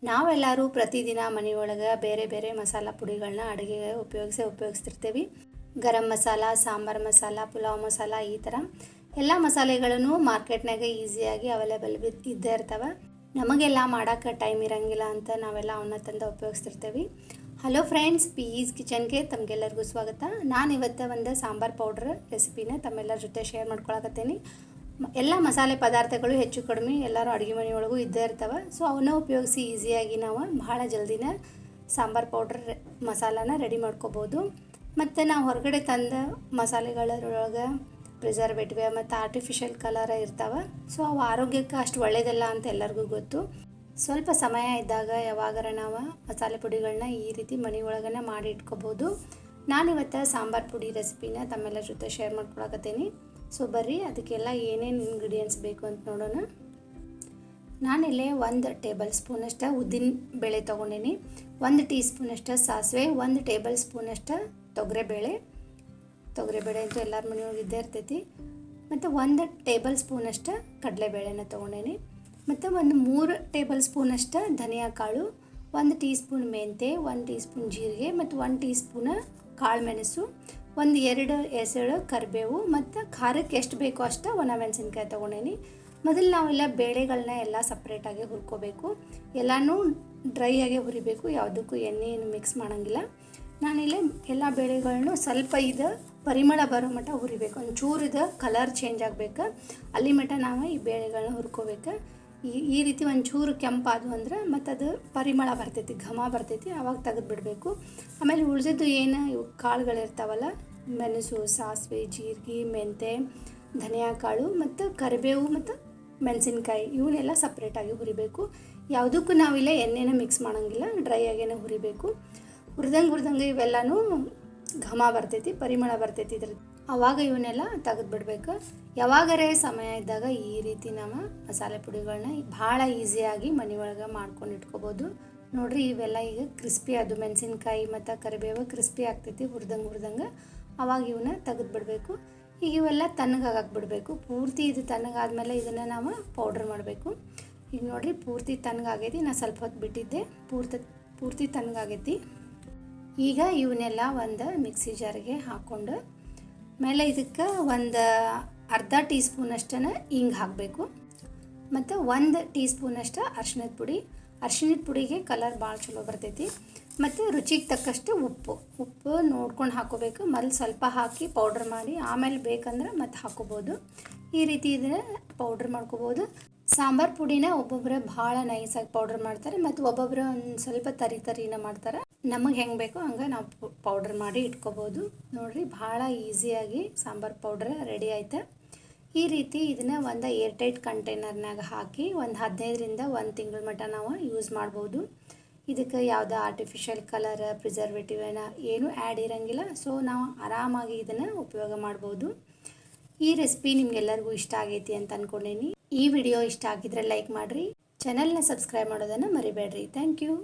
ನಾವೆಲ್ಲರೂ ಪ್ರತಿದಿನ ಮನೆಯೊಳಗೆ ಬೇರೆ ಬೇರೆ ಮಸಾಲ ಪುಡಿಗಳನ್ನ ಅಡುಗೆಗೆ ಉಪಯೋಗಿಸ್ತಿರ್ತೀವಿ. ಗರಂ ಮಸಾಲ, ಸಾಂಬಾರು ಮಸಾಲ, ಪುಲಾವ್ ಮಸಾಲ, ಈ ಥರ ಎಲ್ಲ ಮಸಾಲೆಗಳನ್ನು ಮಾರ್ಕೆಟ್ನಾಗ ಈಸಿಯಾಗಿ ಅವೈಲೇಬಲ್ ಇದ್ದೇ ಇರ್ತವೆ. ನಮಗೆಲ್ಲ ಮಾಡೋಕ್ಕೆ ಟೈಮ್ ಇರೋಂಗಿಲ್ಲ ಅಂತ ನಾವೆಲ್ಲ ಅವನ್ನ ತಂದು ಉಪಯೋಗಿಸ್ತಿರ್ತೀವಿ. ಹಲೋ ಫ್ರೆಂಡ್ಸ್, ಪೀಸ್ ಕಿಚನ್ಗೆ ತಮಗೆಲ್ಲರಿಗೂ ಸ್ವಾಗತ. ನಾನು ಇವತ್ತು ಒಂದು ಸಾಂಬಾರು ಪೌಡ್ರ್ ರೆಸಿಪಿನ ತಮ್ಮೆಲ್ಲರ ಜೊತೆ ಶೇರ್ ಮಾಡ್ಕೊಳಕತ್ತೀನಿ. ಎಲ್ಲ ಮಸಾಲೆ ಪದಾರ್ಥಗಳು ಹೆಚ್ಚು ಕಡಿಮೆ ಎಲ್ಲರೂ ಅಡುಗೆ ಮನೆಯೊಳಗೂ ಇದ್ದೇ ಇರ್ತವೆ. ಸೊ ಅವನ್ನ ಉಪಯೋಗಿಸಿ ಈಸಿಯಾಗಿ ನಾವು ಭಾಳ ಜಲ್ದಿನ ಸಾಂಬಾರು ಪೌಡ್ರ್ ಮಸಾಲಾನ ರೆಡಿ ಮಾಡ್ಕೋಬೋದು. ಮತ್ತು ನಾವು ಹೊರಗಡೆ ತಂದ ಮಸಾಲೆಗಳೊಳಗೆ ಪ್ರಿಸರ್ವೇಟಿವ್ ಮತ್ತು ಆರ್ಟಿಫಿಷಿಯಲ್ ಕಲರ್ ಇರ್ತಾವೆ. ಸೊ ಅವು ಆರೋಗ್ಯಕ್ಕೆ ಅಷ್ಟು ಒಳ್ಳೆಯದಲ್ಲ ಅಂತ ಎಲ್ಲರಿಗೂ ಗೊತ್ತು. ಸ್ವಲ್ಪ ಸಮಯ ಇದ್ದಾಗ ಯಾವಾಗಾರ ನಾವು ಮಸಾಲೆ ಪುಡಿಗಳನ್ನ ಈ ರೀತಿ ಮನೆಯೊಳಗನೆ ಮಾಡಿ ಇಟ್ಕೋಬೋದು. ನಾನಿವತ್ತು ಸಾಂಬಾರು ಪುಡಿ ರೆಸಿಪಿನ ತಮ್ಮೆಲ್ಲರ ಜೊತೆ ಶೇರ್ ಮಾಡ್ಕೊಳಕತ್ತೀನಿ. ಸೊ ಬರ್ರಿ ಅದಕ್ಕೆಲ್ಲ ಏನೇನು ಇಂಗ್ರೀಡಿಯೆಂಟ್ಸ್ ಬೇಕು ಅಂತ ನೋಡೋಣ. ನಾನಿಲ್ಲೇ 1 ಟೇಬಲ್ ಸ್ಪೂನಷ್ಟು ಉದ್ದಿನ ಬೇಳೆ ತೊಗೊಂಡಿನಿ, 1 ಟೀ ಸ್ಪೂನಷ್ಟು ಸಾಸಿವೆ, 1 ಟೇಬಲ್ ಸ್ಪೂನಷ್ಟು ತೊಗರಿಬೇಳೆ ಅಂತೂ ಎಲ್ಲರ ಮನೆಯೊಳಗೆ ಇದ್ದೇ ಇರ್ತೈತಿ. ಮತ್ತು 1 ಟೇಬಲ್ ಸ್ಪೂನಷ್ಟು ಕಡಲೆಬೇಳೆನ ತೊಗೊಂಡೇನಿ. ಮತ್ತು 3 ಟೇಬಲ್ ಸ್ಪೂನಷ್ಟು ಧನಿಯಾ ಕಾಳು, 1 ಟೀ ಸ್ಪೂನ್ ಮೆಂತೆ, 1 ಟೀ ಸ್ಪೂನ್ ಜೀರಿಗೆ ಮತ್ತು 1 ಟೀ ಸ್ಪೂನ್ ಕಾಳು ಮೆಣಸು, 2 ಎಸಳು ಕರಿಬೇವು ಮತ್ತು ಖಾರಕ್ಕೆ ಎಷ್ಟು ಬೇಕೋ ಅಷ್ಟು ಒಣಮೆಣಸಿನ್ಕಾಯಿ ತೊಗೊಂಡೇನಿ. ಮೊದಲು ನಾವೆಲ್ಲ ಬೇಳೆಗಳನ್ನ ಎಲ್ಲ ಸಪ್ರೇಟಾಗಿ ಹುರ್ಕೋಬೇಕು. ಎಲ್ಲನೂ ಡ್ರೈ ಆಗಿ ಹುರಿಬೇಕು, ಯಾವುದಕ್ಕೂ ಎಣ್ಣೆಯನ್ನು ಮಿಕ್ಸ್ ಮಾಡೋಂಗಿಲ್ಲ. ನಾನಿಲ್ಲಿ ಎಲ್ಲ ಬೇಳೆಗಳನ್ನು ಸ್ವಲ್ಪ ಪರಿಮಳ ಬರೋ ಮಟ್ಟ ಹುರಿಬೇಕು. ಒಂಚೂರು ಕಲರ್ ಚೇಂಜ್ ಆಗಬೇಕು, ಅಲ್ಲಿ ಮಟ್ಟ ನಾವು ಈ ಬೇಳೆಗಳನ್ನ ಹುರ್ಕೋಬೇಕು. ಈ ರೀತಿ ಒಂಚೂರು ಕೆಂಪಾದು ಅಂದ್ರೆ ಮತ್ತು ಅದು ಪರಿಮಳ ಬರ್ತೈತಿ, ಘಮ ಬರ್ತೈತಿ, ಆವಾಗ ತೆಗೆದು ಬಿಡಬೇಕು. ಆಮೇಲೆ ಉಳಿದಿದ್ದು ಏನು ಇವು ಕಾಳುಗಳಿರ್ತಾವಲ್ಲ, ಮೆಣಸು, ಸಾಸಿವೆ, ಜೀರಿಗೆ, ಮೆಂತೆ, ಧನಿಯಾ ಕಾಳು ಮತ್ತು ಕರಿಬೇವು ಮತ್ತು ಮೆಣಸಿನ್ಕಾಯಿ ಇವನ್ನೆಲ್ಲ ಸಪ್ರೇಟಾಗಿ ಹುರಿಬೇಕು. ಯಾವುದಕ್ಕೂ ನಾವಿಲ್ಲ ಎಣ್ಣೆನ ಮಿಕ್ಸ್ ಮಾಡೋಂಗಿಲ್ಲ, ಡ್ರೈ ಆಗೇನೆ ಹುರಿಬೇಕು. ಹುರಿದಂಗೆ ಇವೆಲ್ಲನೂ ಘಮ ಬರ್ತೈತಿ, ಪರಿಮಳ ಬರ್ತೈತಿ ಇದ್ರದ್ದು, ಆವಾಗ ಇವನ್ನೆಲ್ಲ ತೆಗೆದು ಬಿಡಬೇಕು. ಯಾವಾಗರೇ ಸಮಯ ಇದ್ದಾಗ ಈ ರೀತಿ ನಾವು ಮಸಾಲೆ ಪುಡಿಗಳನ್ನ ಭಾಳ ಈಸಿಯಾಗಿ ಮನೆಯೊಳಗೆ ಮಾಡ್ಕೊಂಡು ಇಟ್ಕೋಬೋದು. ನೋಡಿರಿ, ಇವೆಲ್ಲ ಈಗ ಕ್ರಿಸ್ಪಿ ಅದು ಮೆಣಸಿನ್ಕಾಯಿ ಮತ್ತು ಕರಿಬೇವು ಕ್ರಿಸ್ಪಿ ಆಗ್ತೈತಿ ಹುರಿದಂಗೆ. ಆವಾಗ ಇವನ್ನ ತೆಗೆದು ಬಿಡಬೇಕು. ಈಗ ಇವೆಲ್ಲ ತಣ್ಣಗಾಗಕ್ಕೆ ಬಿಡಬೇಕು. ಪೂರ್ತಿ ಇದು ತಣ್ಣಗಾದ್ಮೇಲೆ ಇದನ್ನು ನಾವು ಪೌಡ್ರ್ ಮಾಡಬೇಕು. ಈಗ ನೋಡಿರಿ, ಪೂರ್ತಿ ತಣ್ಣಗಾಗೈತಿ. ನಾನು ಸ್ವಲ್ಪ ಹೊತ್ತು ಬಿಟ್ಟಿದ್ದೆ, ಪೂರ್ತಿ ತಣ್ಣಗಾಗೈತಿ. ಈಗ ಇವನ್ನೆಲ್ಲ ಒಂದು ಮಿಕ್ಸಿ ಜಾರಿಗೆ ಹಾಕ್ಕೊಂಡು ಮೇಲೆ ಇದಕ್ಕೆ ಅರ್ಧ ಟೀ ಸ್ಪೂನಷ್ಟನ್ನು ಹಿಂಗೆ ಹಾಕಬೇಕು. ಮತ್ತು 1 ಟೀ ಸ್ಪೂನಷ್ಟು ಅರ್ಶಿಣದ ಪುಡಿಗೆ ಕಲರ್ ಭಾಳ ಚಲೋ ಬರ್ತೈತಿ. ಮತ್ತು ರುಚಿಗೆ ತಕ್ಕಷ್ಟು ಉಪ್ಪು ನೋಡ್ಕೊಂಡು ಹಾಕೋಬೇಕು. ಮೊದಲು ಸ್ವಲ್ಪ ಹಾಕಿ ಪೌಡ್ರ್ ಮಾಡಿ ಆಮೇಲೆ ಬೇಕಂದ್ರೆ ಮತ್ತೆ ಹಾಕೋಬೋದು. ಈ ರೀತಿ ಇದನ್ನು ಪೌಡ್ರ್ ಮಾಡ್ಕೋಬೋದು. ಸಾಂಬಾರು ಪುಡಿನ ಒಬ್ಬೊಬ್ಬರು ಭಾಳ ನೈಸಾಗಿ ಪೌಡ್ರ್ ಮಾಡ್ತಾರೆ ಮತ್ತು ಒಬ್ಬೊಬ್ಬರು ಒಂದು ಸ್ವಲ್ಪ ತರಿನ ಮಾಡ್ತಾರೆ. ನಮಗೆ ಹೆಂಗೆ ಬೇಕೋ ಹಂಗೆ ನಾವು ಪೌಡ್ರ್ ಮಾಡಿ ಇಟ್ಕೋಬೋದು. ನೋಡಿರಿ, ಭಾಳ ಈಸಿಯಾಗಿ ಸಾಂಬಾರು ಪೌಡ್ರ್ ರೆಡಿ ಆಯ್ತು. ಈ ರೀತಿ ಇದನ್ನು ಒಂದು ಏರ್ಟೈಟ್ ಕಂಟೈನರ್ನಾಗ ಹಾಕಿ ಒಂದು 15ರಿಂದ 1 ತಿಂಗಳ ಮಟ್ಟ ನಾವು ಯೂಸ್ ಮಾಡ್ಬೋದು. ಇದಕ್ಕೆ ಯಾವುದೇ ಆರ್ಟಿಫಿಷಿಯಲ್ ಕಲರ್, ಪ್ರಿಸರ್ವೇಟಿವ್ ಏನೂ ಆ್ಯಡ್ ಇರೋಂಗಿಲ್ಲ. ಸೊ ನಾವು ಆರಾಮಾಗಿ ಇದನ್ನು ಉಪಯೋಗ ಮಾಡ್ಬೋದು. ಈ ರೆಸಿಪಿ ನಿಮ್ಗೆಲ್ಲರಿಗೂ ಇಷ್ಟ ಆಗೈತಿ ಅಂತ ಅಂದ್ಕೊಂಡೀನಿ. ಈ ವಿಡಿಯೋ ಇಷ್ಟ ಆಗಿದ್ರೆ ಲೈಕ್ ಮಾಡಿರಿ, ಚಾನಲ್ನ ಸಬ್ಸ್ಕ್ರೈಬ್ ಮಾಡೋದನ್ನು ಮರಿಬೇಡ್ರಿ. Thank you.